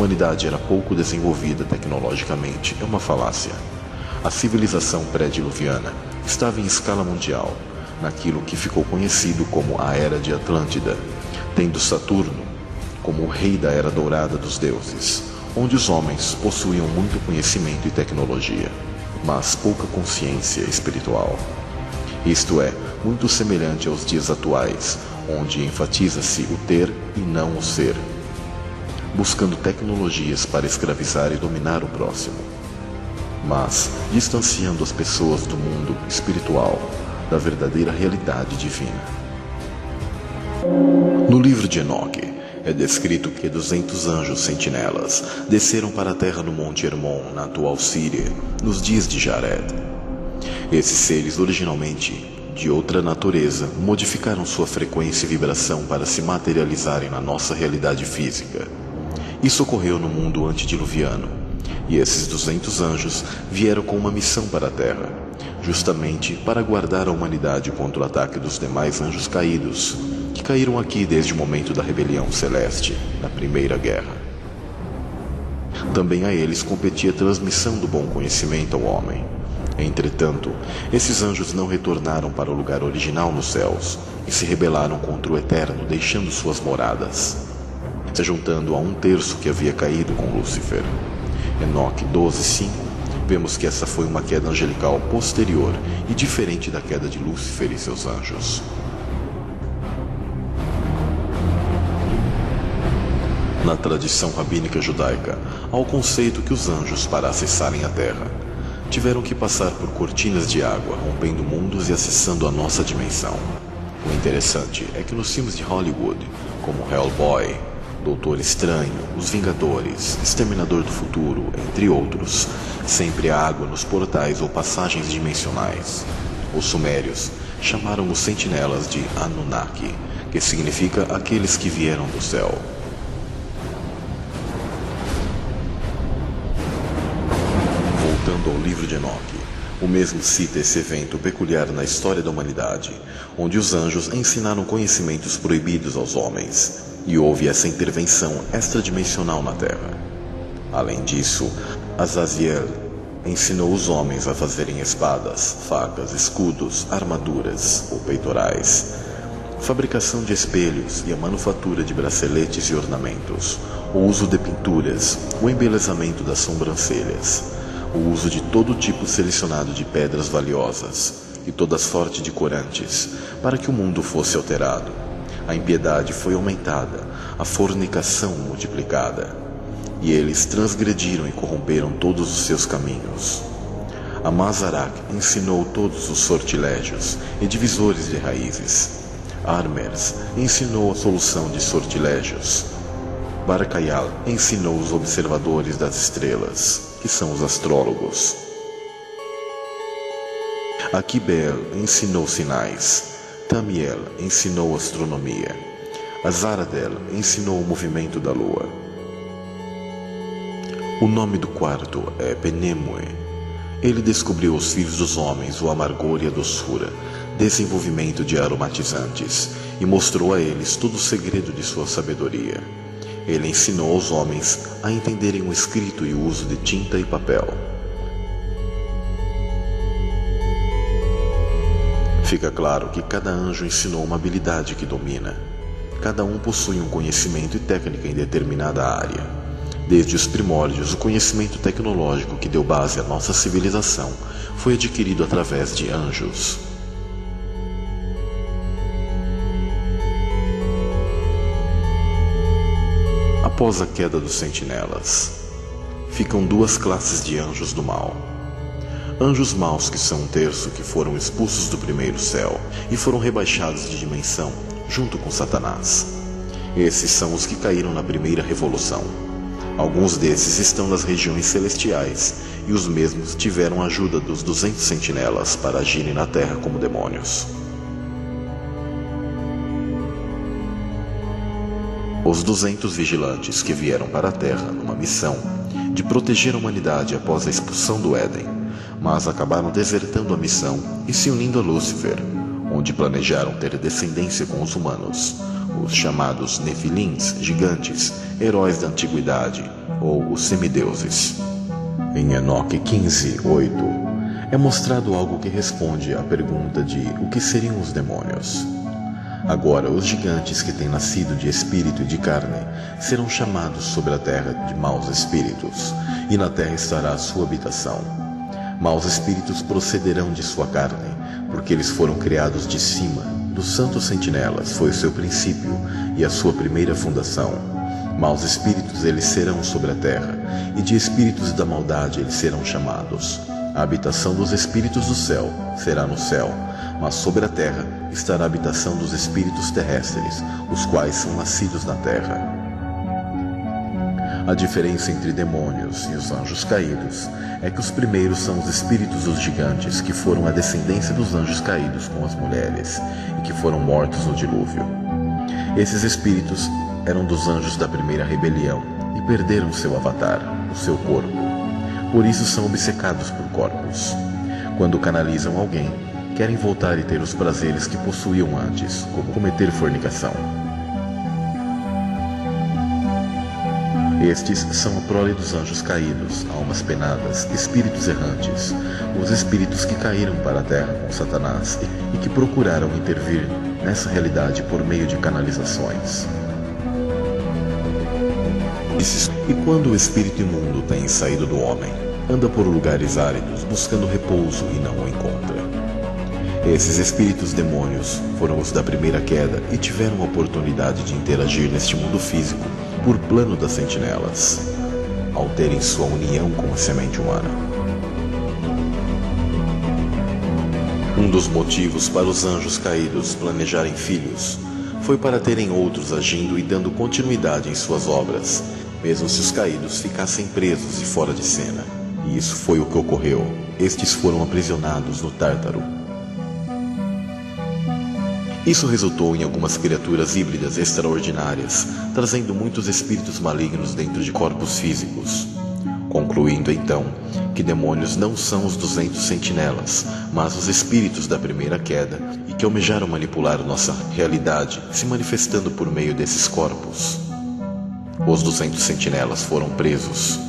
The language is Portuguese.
humanidade era pouco desenvolvida tecnologicamente é uma falácia. A civilização pré-diluviana estava em escala mundial, naquilo que ficou conhecido como a Era de Atlântida, tendo Saturno como o rei da Era Dourada dos deuses, onde os homens possuíam muito conhecimento e tecnologia, mas pouca consciência espiritual. Isto é, muito semelhante aos dias atuais, onde enfatiza-se o ter e não o ser, buscando tecnologias para escravizar e dominar o próximo, mas distanciando as pessoas do mundo espiritual, da verdadeira realidade divina. No livro de Enoque, é descrito que 200 anjos sentinelas desceram para a terra no Monte Hermon, na atual Síria, nos dias de Jared. Esses seres, originalmente de outra natureza, modificaram sua frequência e vibração para se materializarem na nossa realidade física. Isso ocorreu no mundo antediluviano, e esses 200 anjos vieram com uma missão para a Terra, justamente para guardar a humanidade contra o ataque dos demais anjos caídos, que caíram aqui desde o momento da rebelião celeste, na Primeira Guerra. Também a eles competia a transmissão do bom conhecimento ao homem. Entretanto, esses anjos não retornaram para o lugar original nos céus e se rebelaram contra o Eterno, deixando suas moradas, se juntando a 1/3 que havia caído com Lúcifer. Enoque 12:5, vemos que essa foi uma queda angelical posterior e diferente da queda de Lúcifer e seus anjos. Na tradição rabínica judaica, há o conceito que os anjos, para acessarem a Terra, tiveram que passar por cortinas de água, rompendo mundos e acessando a nossa dimensão. O interessante é que nos filmes de Hollywood, como Hellboy, Doutor Estranho, Os Vingadores, Exterminador do Futuro, entre outros, sempre há água nos portais ou passagens dimensionais. Os sumérios chamaram os sentinelas de Anunnaki, que significa aqueles que vieram do céu. Voltando ao livro de Enoque, o mesmo cita esse evento peculiar na história da humanidade, onde os anjos ensinaram conhecimentos proibidos aos homens, e houve essa intervenção extradimensional na Terra. Além disso, Azaziel ensinou os homens a fazerem espadas, facas, escudos, armaduras ou peitorais, fabricação de espelhos e a manufatura de braceletes e ornamentos, o uso de pinturas, o embelezamento das sobrancelhas, o uso de todo tipo selecionado de pedras valiosas e toda sorte de corantes, para que o mundo fosse alterado. A impiedade foi aumentada, a fornicação multiplicada, e eles transgrediram e corromperam todos os seus caminhos. Amazarak ensinou todos os sortilégios e divisores de raízes. Armers ensinou a solução de sortilégios. Barakayal ensinou os observadores das estrelas, que são os astrólogos. Akibel ensinou sinais. Tamiel ensinou astronomia. Azaradel ensinou o movimento da lua. O nome do quarto é Penemue. Ele descobriu aos filhos dos homens o amargor e a doçura, desenvolvimento de aromatizantes, e mostrou a eles todo o segredo de sua sabedoria. Ele ensinou aos homens a entenderem o escrito e o uso de tinta e papel. Fica claro que cada anjo ensinou uma habilidade que domina. Cada um possui um conhecimento e técnica em determinada área. Desde os primórdios, o conhecimento tecnológico que deu base à nossa civilização foi adquirido através de anjos. Após a queda dos sentinelas, ficam duas classes de anjos do mal. Anjos maus, que são 1/3 que foram expulsos do primeiro céu e foram rebaixados de dimensão junto com Satanás. Esses são os que caíram na primeira revolução. Alguns desses estão nas regiões celestiais e os mesmos tiveram a ajuda dos 200 sentinelas para agirem na terra como demônios. Os 200 vigilantes que vieram para a Terra numa missão de proteger a humanidade após a expulsão do Éden, mas acabaram desertando a missão e se unindo a Lúcifer, onde planejaram ter descendência com os humanos, os chamados Nefilins, gigantes, heróis da antiguidade, ou os semideuses. Em Enoque 15:8, é mostrado algo que responde à pergunta de o que seriam os demônios. Agora, os gigantes que têm nascido de espírito e de carne serão chamados sobre a terra de maus espíritos, e na terra estará a sua habitação. Maus espíritos procederão de sua carne, porque eles foram criados de cima. Dos santos sentinelas foi o seu princípio e a sua primeira fundação. Maus espíritos eles serão sobre a terra, e de espíritos da maldade eles serão chamados. A habitação dos espíritos do céu será no céu, mas sobre a terra estará a habitação dos espíritos terrestres, os quais são nascidos na terra. A diferença entre demônios e os anjos caídos é que os primeiros são os espíritos dos gigantes, que foram a descendência dos anjos caídos com as mulheres e que foram mortos no dilúvio. Esses espíritos eram dos anjos da primeira rebelião e perderam seu avatar, o seu corpo. Por isso são obcecados por corpos. Quando canalizam alguém, querem voltar e ter os prazeres que possuíam antes, como cometer fornicação. Estes são a prole dos anjos caídos, almas penadas, espíritos errantes, os espíritos que caíram para a terra com Satanás e que procuraram intervir nessa realidade por meio de canalizações. E quando o espírito imundo tem saído do homem, anda por lugares áridos buscando repouso e não o encontra. Esses espíritos demônios foram os da primeira queda e tiveram a oportunidade de interagir neste mundo físico por plano das sentinelas, ao terem sua união com a semente humana. Um dos motivos para os anjos caídos planejarem filhos foi para terem outros agindo e dando continuidade em suas obras, mesmo se os caídos ficassem presos e fora de cena. E isso foi o que ocorreu. Estes foram aprisionados no Tártaro. Isso resultou em algumas criaturas híbridas extraordinárias, trazendo muitos espíritos malignos dentro de corpos físicos. Concluindo então que demônios não são os 200 sentinelas, mas os espíritos da primeira queda e que almejaram manipular nossa realidade, se manifestando por meio desses corpos. Os 200 sentinelas foram presos.